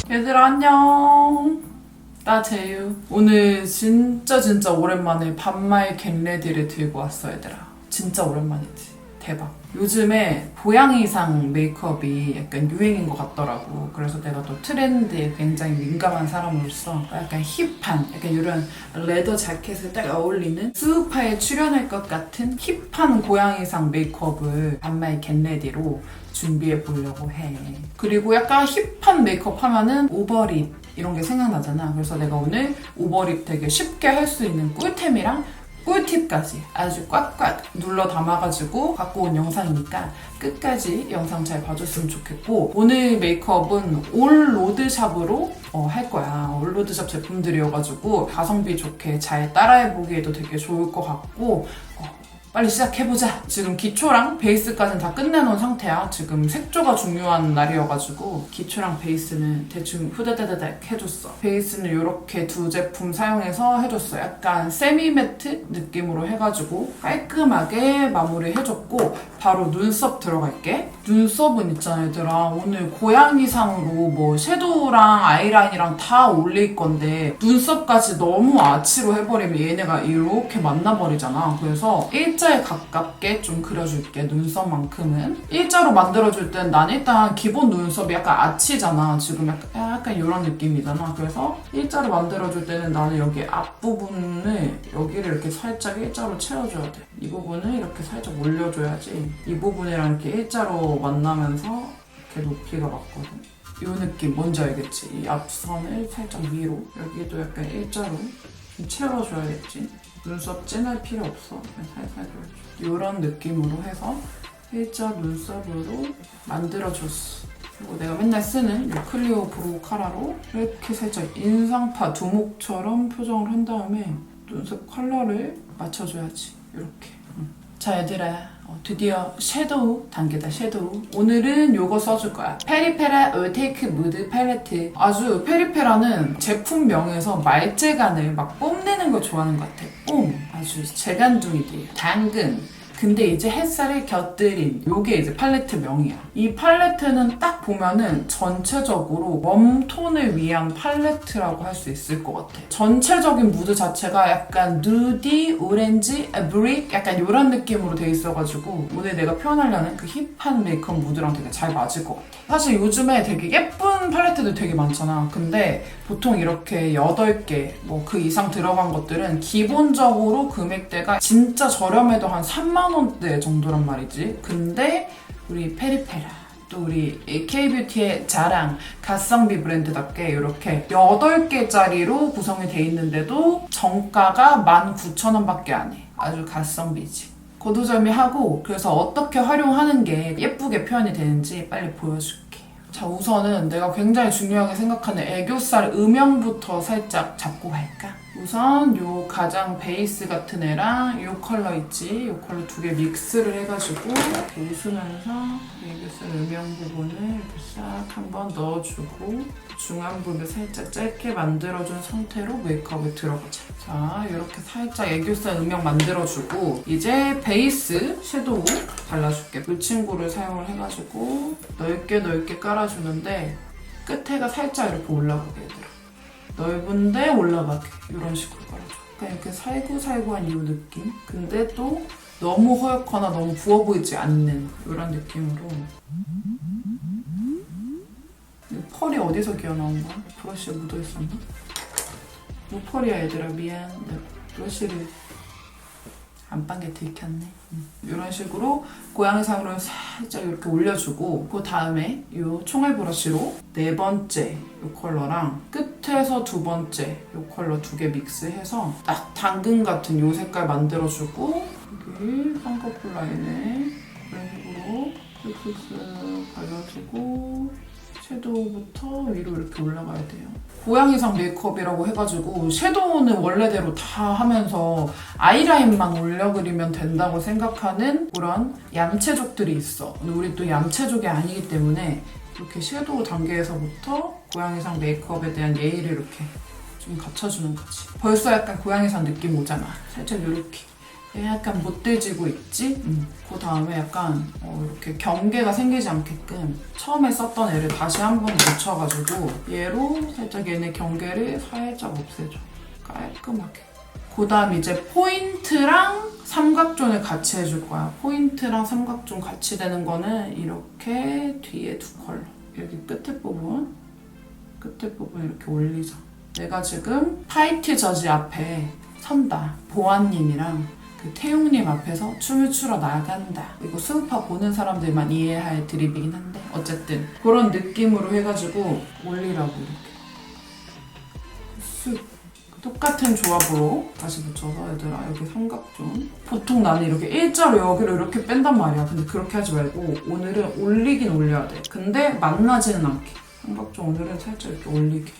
얘들아 안녕. 나 재유. 오늘 진짜 오랜만에 반말 겟레디를 들고 왔어 얘들아. 진짜 오랜만이지. 대박. 요즘에 보양이상 메이크업이 약간 유행인 것 같더라고. 그래서 내가 또 트렌드에 굉장히 민감한 사람으로서 약간 힙한, 약간 이런 레더 자켓에 딱 어울리는 스우파에 출연할 것 같은 힙한 고양이상 메이크업을 반말 겟레디로 준비해 보려고 해. 그리고 약간 힙한 메이크업 하면은 오버립 이런 게 생각나잖아. 그래서 내가 오늘 오버립 되게 쉽게 할 수 있는 꿀템이랑 꿀팁까지 아주 꽉꽉 눌러 담아가지고 갖고 온 영상이니까 끝까지 영상 잘 봐줬으면 좋겠고, 오늘 메이크업은 올 로드샵으로 할 거야. 올 로드샵 제품들이어가지고 가성비 좋게 잘 따라해보기에도 되게 좋을 것 같고, 빨리 시작해보자. 지금 기초랑 베이스까지는 다 끝내놓은 상태야. 지금 색조가 중요한 날이어가지고 기초랑 베이스는 대충 후다다다닥 해줬어. 베이스는 이렇게 두 제품 사용해서 해줬어. 약간 세미매트 느낌으로 해가지고 깔끔하게 마무리해줬고, 바로 눈썹 들어갈게. 눈썹은 있잖아 얘들아, 오늘 고양이상으로 뭐 섀도우랑 아이라인이랑 다 올릴 건데 눈썹까지 너무 아치로 해버리면 얘네가 이렇게 만나버리잖아. 그래서 일자에 가깝게 좀 그려줄게. 눈썹만큼은 일자로 만들어줄 땐 난 일단 기본 눈썹이 약간 아치잖아. 지금 약간 이런 느낌이잖아. 그래서 일자로 만들어줄 때는 나는 여기 앞부분을 여기를 이렇게 살짝 일자로 채워줘야 돼. 이 부분을 이렇게 살짝 올려줘야지 이 부분이랑 이렇게 일자로 만나면서 이렇게 높이가 맞거든. 이 느낌 뭔지 알겠지? 이 앞선을 살짝 위로, 여기도 약간 일자로 좀 채워줘야겠지? 눈썹 진할 필요 없어. 그냥 살살 줘야지. 이런 느낌으로 해서 일자 눈썹으로 만들어줬어. 그리고 내가 맨날 쓰는 이 클리오 브로우 카라로 이렇게 살짝 인상파 두목처럼 표정을 한 다음에 눈썹 컬러를 맞춰줘야지. 이렇게. 자 얘들아, 드디어 섀도우 단계다. 섀도우 오늘은 요거 써줄 거야. 페리페라 올테이크 무드 팔레트. 아주 페리페라는 제품명에서 말재간을 막 뽐내는 거 좋아하는 것 같아. 아주 재간둥이들. 당근. 근데 이제 햇살을 곁들인 요게 이제 팔레트 명이야. 이 팔레트는 딱 보면은 전체적으로 웜톤을 위한 팔레트라고 할 수 있을 것 같아. 전체적인 무드 자체가 약간 누디, 오렌지, 브릭 약간 이런 느낌으로 돼 있어가지고 오늘 내가 표현하려는 그 힙한 메이크업 무드랑 되게 잘 맞을 것 같아. 사실 요즘에 되게 예쁜 팔레트들 되게 많잖아. 근데 보통 이렇게 8개 뭐 그 이상 들어간 것들은 기본적으로 금액대가 진짜 저렴해도 한 3만 원대 정도란 말이지. 근데 우리 페리페라, 또 우리 K뷰티의 자랑 가성비 브랜드답게 이렇게 8개짜리로 구성이 돼 있는데도 정가가 19,000원밖에 안 해. 아주 가성비지. 거두절미하고, 그래서 어떻게 활용하는 게 예쁘게 표현이 되는지 빨리 보여줄게. 자, 우선은 내가 굉장히 중요하게 생각하는 애교살 음영부터 살짝 잡고 갈까? 우선 요 가장 베이스 같은 애랑 요 컬러 있지? 요 컬러 두 개 믹스를 해가지고 이렇게 웃으면서 애교살 음영 부분을 이렇게 싹 한번 넣어주고 중앙 부분을 살짝 짧게 만들어준 상태로 메이크업에 들어가자. 자, 이렇게 살짝 애교살 음영 만들어주고 이제 베이스 섀도우 발라줄게. 물친구를 사용을 해가지고 넓게 깔아주는데 끝에가 살짝 이렇게 올라가게 얘들아. 넓은데 올라가게 이런 식으로 깔아줘. 그냥 이렇게 살구살구한 이 느낌? 근데 또 너무 허옇거나 너무 부어 보이지 않는 이런 느낌으로. 펄이 어디서 기어나온 거야? 브러쉬에 묻어있었나? 뭐 펄이야 얘들아, 미안. 브러쉬를 안빤게 들켰네. 이런 식으로 고양이상으로 살짝 이렇게 올려주고, 그 다음에 이 총알 브러쉬로 4번째 이 컬러랑 끝에서 2번째 이 컬러 2개 믹스해서 딱 당근 같은 이 색깔 만들어주고, 여기 쌍꺼풀 라인에 이런 식으로 쓱쓱쓱 발라주고 섀도우부터 위로 이렇게 올라가야 돼요. 고양이상 메이크업이라고 해가지고 섀도우는 원래대로 다 하면서 아이라인만 올려 그리면 된다고 생각하는 그런 얌체족들이 있어. 근데 우리 또 얌체족이 아니기 때문에 이렇게 섀도우 단계에서부터 고양이상 메이크업에 대한 예의를 이렇게 좀 갖춰주는 거지. 벌써 약간 고양이상 느낌 오잖아. 살짝 이렇게 약간 못돼지고 있지? 그 다음에 약간 이렇게 경계가 생기지 않게끔 처음에 썼던 애를 다시 한번 묻혀가지고 얘로 살짝 얘네 경계를 살짝 없애줘. 깔끔하게. 그 다음 이제 포인트랑 삼각존을 같이 해줄 거야. 포인트랑 삼각존 같이 되는 거는 이렇게 뒤에 두 컬러. 여기 끝에 부분 이렇게 올리자. 내가 지금 화이트 저지 앞에 선다. 보아님이랑 그 태용님 앞에서 춤을 추러 나간다. 이거 수우파 보는 사람들만 이해할 드립이긴 한데 어쨌든 그런 느낌으로 해가지고 올리라고 이렇게 쑥 똑같은 조합으로 다시 붙여서 얘들아 여기 삼각존 보통 나는 이렇게 일자로 여기를 이렇게 뺀단 말이야. 근데 그렇게 하지 말고 오늘은 올리긴 올려야 돼. 근데 만나지는 않게 삼각존 오늘은 살짝 이렇게 올리게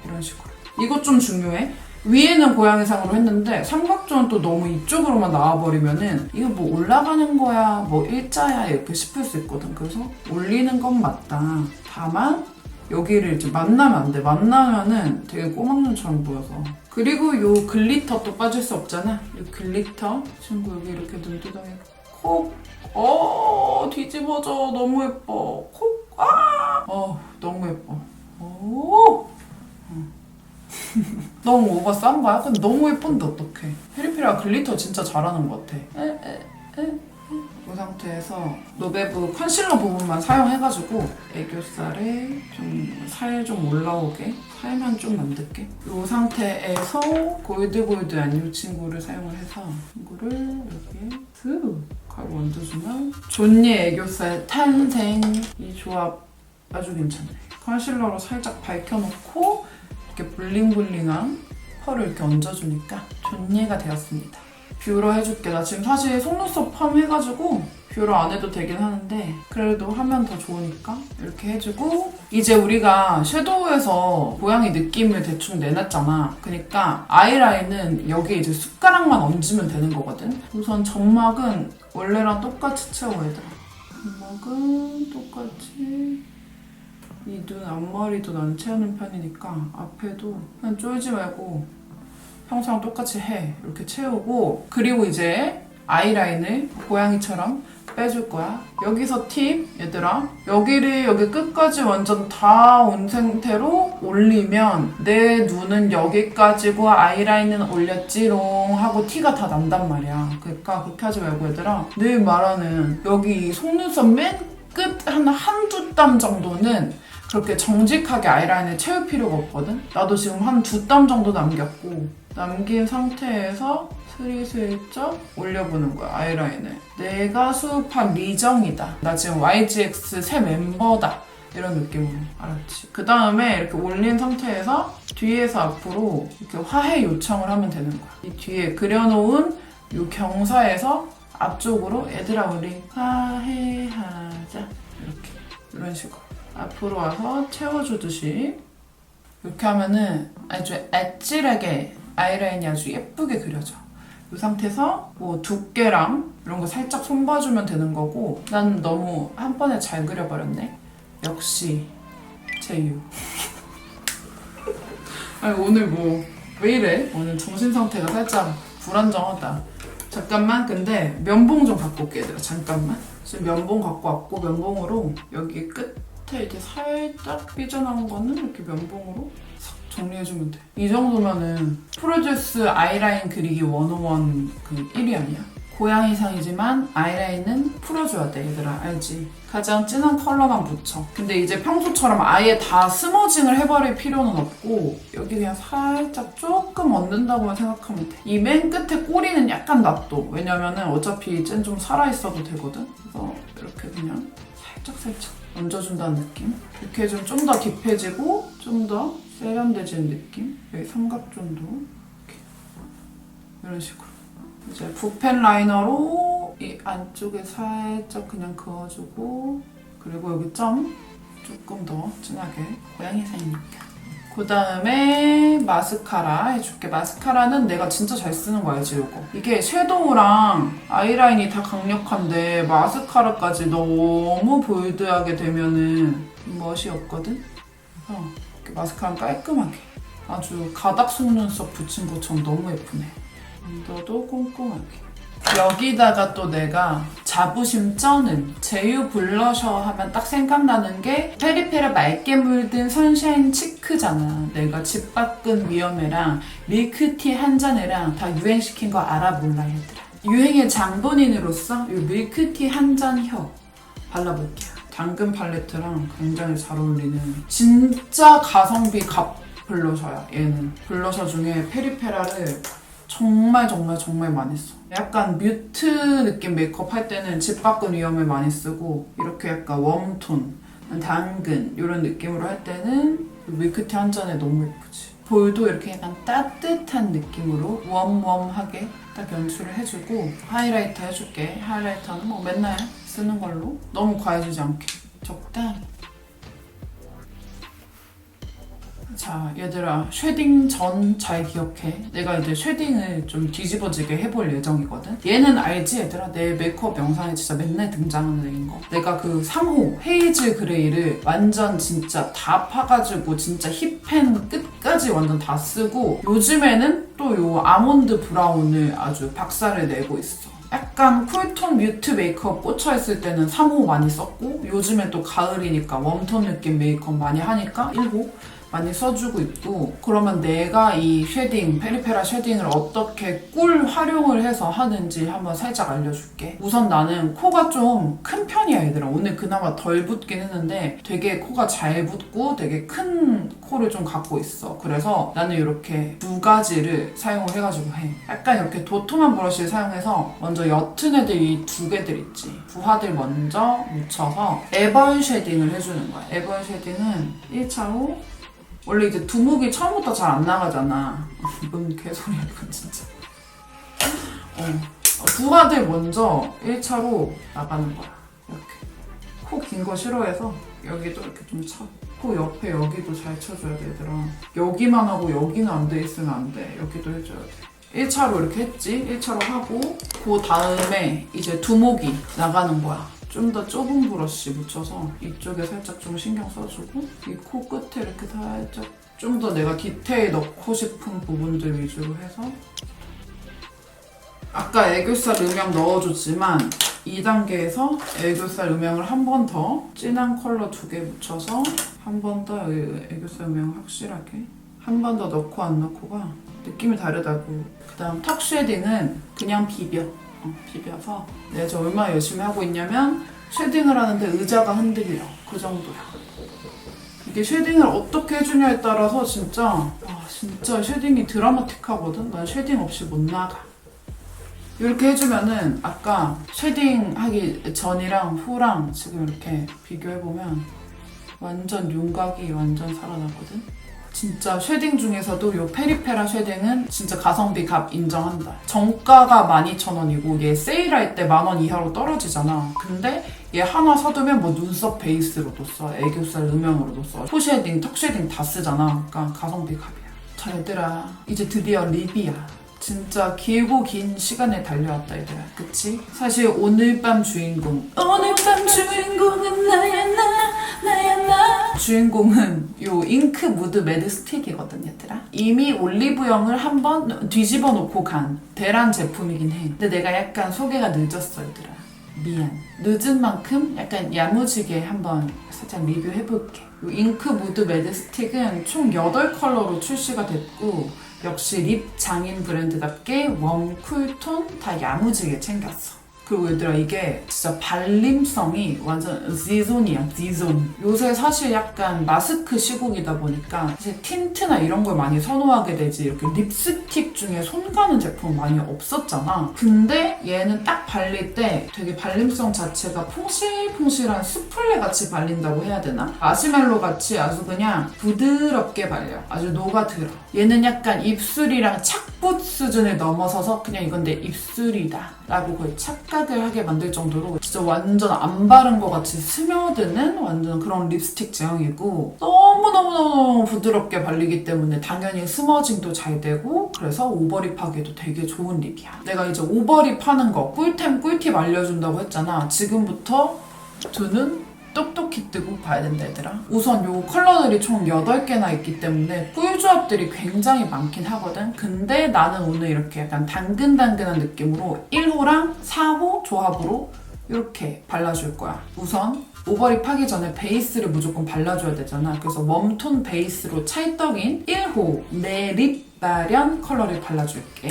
이런 식으로. 이거 좀 중요해. 위에는 고양이상으로 했는데 삼각존은 또 너무 이쪽으로만 나와버리면은 이거 뭐 올라가는 거야 뭐 일자야 이렇게 싶을 수 있거든. 그래서 올리는 건 맞다. 다만 여기를 이제 만나면 안 돼. 만나면은 되게 꼬막눈처럼 보여서. 그리고 요 글리터 또 빠질 수 없잖아. 요 글리터 친구 여기 이렇게 눈두덩이 콕 뒤집어져. 너무 예뻐. 콕 너무 예뻐. 너무 오버 싼 거야? 근데 너무 예쁜데 어떡해. 페리페리가 글리터 진짜 잘하는 것 같아. 이 상태에서 노베브 컨실러 부분만 사용해가지고 애교살에 좀 살 좀 올라오게 살만 좀 만들게. 이 상태에서 골드골드한 이 친구를 사용을 해서 이거를 여기에 슥 가루 얹어주면 존니 애교살 탄생. 이 조합 아주 괜찮네. 컨실러로 살짝 밝혀놓고 이렇게 블링블링한 펄을 이렇게 얹어주니까 존예가 되었습니다. 뷰러 해줄게. 나 지금 사실 속눈썹 펌 해가지고 뷰러 안 해도 되긴 하는데 그래도 하면 더 좋으니까 이렇게 해주고 이제 우리가 섀도우에서 고양이 느낌을 대충 내놨잖아. 그러니까 아이라인은 여기 이제 숟가락만 얹으면 되는 거거든. 우선 점막은 원래랑 똑같이 채워 얘들아. 점막은 똑같이 이 눈 앞머리도 난 채우는 편이니까 앞에도 그냥 쫄지 말고 평소랑 똑같이 해. 이렇게 채우고 그리고 이제 아이라인을 고양이처럼 빼줄 거야. 여기서 팁 얘들아. 여기를 여기 끝까지 완전 다 온 상태로 올리면 내 눈은 여기까지고 아이라인은 올렸지롱 하고 티가 다 난단 말이야. 그러니까 그렇게 하지 말고 얘들아. 늘 말하는 여기 속눈썹 맨 끝 한두 땀 정도는 그렇게 정직하게 아이라인을 채울 필요가 없거든? 나도 지금 한 2땀 정도 남겼고 남긴 상태에서 슬슬쩍 올려보는 거야 아이라인을. 내가 수업한 미정이다. 나 지금 YGX 새 멤버다. 이런 느낌으로 알았지? 그 다음에 이렇게 올린 상태에서 뒤에서 앞으로 이렇게 화해 요청을 하면 되는 거야. 이 뒤에 그려놓은 이 경사에서 앞쪽으로 얘들아 우리 화해하자 이렇게 이런 식으로 앞으로 와서 채워주듯이 이렇게 하면은 아주 아찔하게 아이라인이 아주 예쁘게 그려져. 이 상태에서 뭐 두께랑 이런 거 살짝 손봐주면 되는 거고 난 너무 한 번에 잘 그려버렸네. 역시 제유. 아니 오늘 뭐 왜 이래? 오늘 정신 상태가 살짝 불안정하다. 잠깐만. 근데 면봉 좀 갖고 올게 얘들아. 잠깐만. 지금 면봉 갖고 왔고 면봉으로 여기 끝에 이렇게 살짝 삐져나온 거는 이렇게 면봉으로 싹 정리해주면 돼. 이 정도면은 프로듀스 아이라인 그리기 101 그 1위 아니야? 고양이상이지만 아이라인은 풀어줘야 돼 얘들아. 알지? 가장 진한 컬러만 묻혀. 근데 이제 평소처럼 아예 다 스머징을 해버릴 필요는 없고 여기 그냥 살짝 조금 얹는다고만 생각하면 돼. 이 맨 끝에 꼬리는 약간 놔둬. 왜냐면은 어차피 쟤는 좀 살아있어도 되거든. 그래서 이렇게 그냥 살짝 얹어준다는 느낌. 이렇게 해주면 좀 더 딥해지고 좀 더 세련돼지는 느낌. 여기 삼각존도 이렇게 이런 식으로. 이제 붓펜 라이너로 이 안쪽에 살짝 그냥 그어주고 그리고 여기 점 조금 더 진하게 고양이상이니까. 그 다음에 마스카라 해줄게. 마스카라는 내가 진짜 잘 쓰는 거 알지 이거? 이게 섀도우랑 아이라인이 다 강력한데 마스카라까지 너무 볼드하게 되면은 멋이 없거든? 그래서 이렇게 마스카라 깔끔하게 아주 가닥 속눈썹 붙인 것처럼 너무 예쁘네. 언더도 꼼꼼하게 여기다가 또 내가 자부심 쩌는 제유 블러셔 하면 딱 생각나는 게 페리페라 맑게 물든 선샤인 치크잖아. 내가 집 밖은 위험해랑 밀크티 한 잔에랑 다 유행시킨 거 알아 몰라 얘들아. 유행의 장본인으로서 이 밀크티 한 잔혀 발라볼게요. 당근 팔레트랑 굉장히 잘 어울리는 진짜 가성비 갑 블러셔야. 얘는 블러셔 중에 페리페라를 정말 많이 써. 약간 뮤트 느낌 메이크업 할 때는 집 밖은 위험을 많이 쓰고, 이렇게 약간 웜톤, 당근 이런 느낌으로 할 때는 밀크티 한 잔에 너무 예쁘지. 볼도 이렇게 약간 따뜻한 느낌으로 웜하게 딱 연출을 해주고, 하이라이터 해줄게. 하이라이터는 뭐 맨날 쓰는 걸로 너무 과해지지 않게 적당히. 자 얘들아, 쉐딩 전 잘 기억해. 내가 이제 쉐딩을 좀 뒤집어지게 해볼 예정이거든. 얘는 알지 얘들아? 내 메이크업 영상에 진짜 맨날 등장하는 애인 거. 내가 그 3호 헤이즐 그레이를 완전 진짜 다 파가지고 진짜 힙펜 끝까지 완전 다 쓰고, 요즘에는 또 요 아몬드 브라운을 아주 박살을 내고 있어. 약간 쿨톤 뮤트 메이크업 꽂혀있을 때는 3호 많이 썼고, 요즘에 또 가을이니까 웜톤 느낌 메이크업 많이 하니까 1호 많이 써주고 있고. 그러면 내가 이 쉐딩, 페리페라 쉐딩을 어떻게 꿀 활용을 해서 하는지 한번 살짝 알려줄게. 우선 나는 코가 좀 큰 편이야 얘들아. 오늘 그나마 덜 붓긴 했는데 되게 코가 잘 붓고 되게 큰 코를 좀 갖고 있어. 그래서 나는 이렇게 두 가지를 사용을 해가지고 해. 약간 이렇게 도톰한 브러쉬를 사용해서 먼저 옅은 애들 이 두 개들 있지. 부하들 먼저 묻혀서 애벌 쉐딩을 해주는 거야. 애벌 쉐딩은 1차로 원래 이제 두목이 처음부터 잘 안 나가잖아. 뭔 개소리야 이건 진짜. 부하들 먼저 1차로 나가는 거야. 이렇게. 코 긴 거 싫어해서 여기도 이렇게 좀 쳐. 코 옆에 여기도 잘 쳐줘야 돼 얘들아. 여기만 하고 여기는 안 돼 있으면 안 돼. 여기도 해줘야 돼. 1차로 이렇게 했지. 1차로 하고 그 다음에 이제 두목이 나가는 거야. 좀 더 좁은 브러쉬 묻혀서 이쪽에 살짝 좀 신경 써주고, 이 코 끝에 이렇게 살짝 좀 더 내가 디테일 넣고 싶은 부분들 위주로 해서. 아까 애교살 음영 넣어줬지만 2단계에서 애교살 음영을 한 번 더 진한 컬러 2개 묻혀서 한 번 더 애교살 음영 확실하게 한 번 더 넣고 안 넣고가 느낌이 다르다고. 그 다음 턱 쉐딩은 그냥 비벼서 내가 저 얼마나 열심히 하고 있냐면 쉐딩을 하는데 의자가 흔들려. 그 정도야. 이게 쉐딩을 어떻게 해주냐에 따라서 진짜 쉐딩이 드라마틱하거든. 난 쉐딩 없이 못 나가. 이렇게 해주면은 아까 쉐딩 하기 전이랑 후랑 지금 이렇게 비교해보면 완전 윤곽이 완전 살아나거든. 진짜 쉐딩 중에서도 이 페리페라 쉐딩은 진짜 가성비 값 인정한다. 정가가 12,000원이고 얘 세일할 때 10,000원 이하로 떨어지잖아. 근데 얘 하나 사두면 뭐 눈썹 베이스로도 써, 애교살 음영으로도 써, 코 쉐딩, 턱 쉐딩 다 쓰잖아. 그러니까 가성비 값이야. 자 얘들아, 이제 드디어 립이야. 진짜 길고 긴 시간에 달려왔다 얘들아. 그치? 사실 오늘 밤 주인공은 나야. 주인공은 요 잉크 무드 매드 스틱이거든 얘들아. 이미 올리브영을 한번 뒤집어 놓고 간 대란 제품이긴 해. 근데 내가 약간 소개가 늦었어 얘들아. 미안. 늦은 만큼 약간 야무지게 한번 살짝 리뷰해볼게. 요 잉크 무드 매드 스틱은 총 8컬러로 출시가 됐고, 역시 립 장인 브랜드답게 웜, 쿨톤 다 야무지게 챙겼어. 그리고 얘들아, 이게 진짜 발림성이 완전 Z존이야, Z존. 요새 사실 약간 마스크 시국이다 보니까 사실 틴트나 이런 걸 많이 선호하게 되지, 이렇게 립스틱 중에 손 가는 제품 많이 없었잖아. 근데 얘는 딱 발릴 때 되게 발림성 자체가 퐁실퐁실한 수플레 같이 발린다고 해야 되나? 마시멜로 같이 아주 그냥 부드럽게 발려. 아주 녹아들어. 얘는 약간 입술이랑 착붙 수준을 넘어서서 그냥 이건 내 입술이다 라고 거의 착각을 하게 만들 정도로 진짜 완전 안 바른 것 같이 스며드는 완전 그런 립스틱 제형이고, 너무너무너무 부드럽게 발리기 때문에 당연히 스머징도 잘 되고, 그래서 오버립 하기도 되게 좋은 립이야. 내가 이제 오버립 하는 거 꿀팁 알려준다고 했잖아. 지금부터 두 눈 똑똑히 뜨고 봐야 된다 얘들아. 우선 요 컬러들이 총 8개나 있기 때문에 꿀 퓨조합들이 굉장히 많긴 하거든. 근데 나는 오늘 이렇게 약간 당근당근한 느낌으로 1호랑 4호 조합으로 이렇게 발라줄 거야. 우선 오버립 하기 전에 베이스를 무조건 발라줘야 되잖아. 그래서 웜톤 베이스로 찰떡인 1호 내 립 마련 컬러를 발라줄게.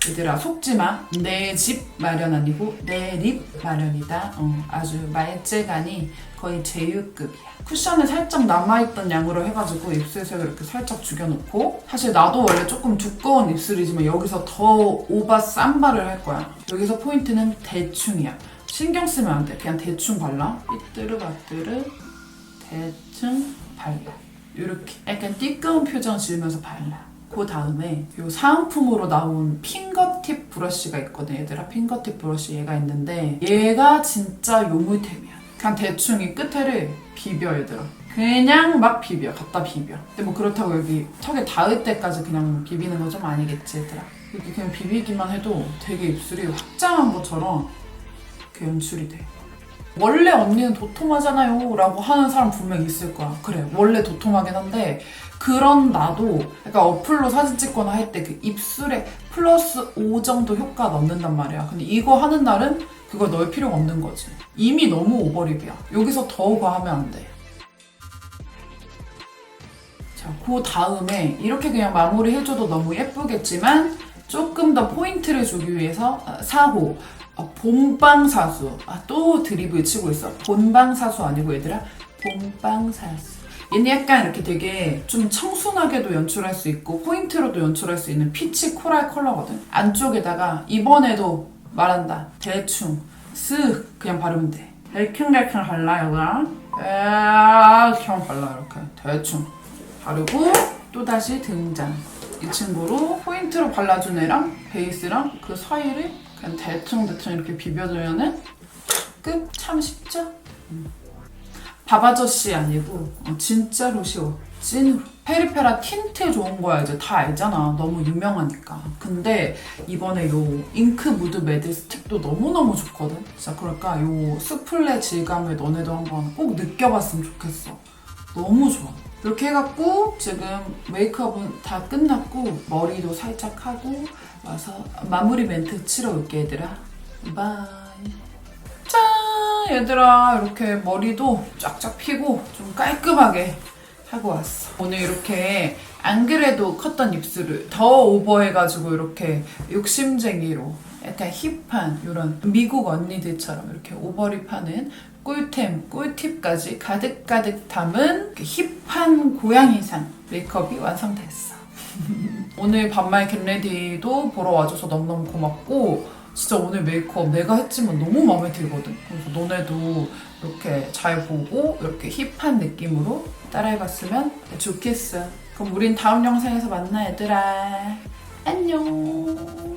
얘들아 속지마. 내 집 마련 아니고 내 립 마련이다. 아주 말재간이 거의 제유급이야. 쿠션에 살짝 남아있던 양으로 해가지고 입술색 이렇게 살짝 죽여놓고, 사실 나도 원래 조금 두꺼운 입술이지만 여기서 더 오바 쌈발을 할 거야. 여기서 포인트는 대충이야. 신경 쓰면 안 돼. 그냥 대충 발라. 삐뚤르바뚤르 대충 발라. 이렇게 약간 띠꺼운 표정 지으면서 발라. 그 다음에 이 사은품으로 나온 핑거팁 브러쉬가 있거든. 얘들아, 핑거팁 브러쉬 얘가 있는데 얘가 진짜 요물템이야. 그냥 대충 이 끝에를 비벼. 얘들아, 그냥 막 비벼. 갖다 비벼. 근데 뭐 그렇다고 여기 턱에 닿을 때까지 그냥 비비는 건 좀 아니겠지. 얘들아, 이렇게 그냥 비비기만 해도 되게 입술이 확장한 것처럼 이렇게 연출이 돼. 원래 언니는 도톰하잖아요 라고 하는 사람 분명 있을 거야. 그래, 원래 도톰하긴 한데 그런 나도 약간 어플로 사진 찍거나 할 때 그 입술에 플러스 5 정도 효과 넣는단 말이야. 근데 이거 하는 날은 그걸 넣을 필요가 없는 거지. 이미 너무 오버립이야. 여기서 더 과하면 안 돼. 자, 그 다음에 이렇게 그냥 마무리 해줘도 너무 예쁘겠지만 조금 더 포인트를 주기 위해서 4호 본방사수. 또 드립을 치고 있어. 본방사수 아니고 얘들아, 본방사수. 얘는 약간 이렇게 되게 좀 청순하게도 연출할 수 있고 포인트로도 연출할 수 있는 피치 코랄 컬러거든. 안쪽에다가 이번에도 말한다. 대충 쓱 그냥 바르면 돼. 달캉달캉 발라. 얘들아, 그냥 발라. 이렇게 대충 바르고 또다시 등장. 이 친구로 포인트로 발라준 애랑 베이스랑 그 사이를 그냥 대충 이렇게 비벼주면은 끝. 참 쉽죠? 밥 아저씨 아니고 진짜로 쉬워. 찐으로. 페리페라 틴트 좋은 거야 이제 다 알잖아. 너무 유명하니까. 근데 이번에 요 잉크 무드 매드 스틱도 너무너무 좋거든. 진짜 그러니까 요 수플레 질감을 너네도 한번 꼭 느껴봤으면 좋겠어. 너무 좋아. 이렇게 해갖고 지금 메이크업은 다 끝났고 머리도 살짝 하고 와서 마무리 멘트 치러 올게. 얘들아, 바이. 짠! 얘들아, 이렇게 머리도 쫙쫙 피고 좀 깔끔하게 하고 왔어. 오늘 이렇게 안 그래도 컸던 입술을 더 오버해가지고 이렇게 욕심쟁이로 약간 힙한 이런 미국 언니들처럼 이렇게 오버립하는 꿀템, 꿀팁까지 가득가득 담은 힙한 고양이상 메이크업이 완성됐어. 오늘 반말 겟레디도 보러 와줘서 너무너무 고맙고, 진짜 오늘 메이크업 내가 했지만 너무 마음에 들거든. 그래서 너네도 이렇게 잘 보고 이렇게 힙한 느낌으로 따라해봤으면 좋겠어. 그럼 우린 다음 영상에서 만나. 얘들아, 안녕.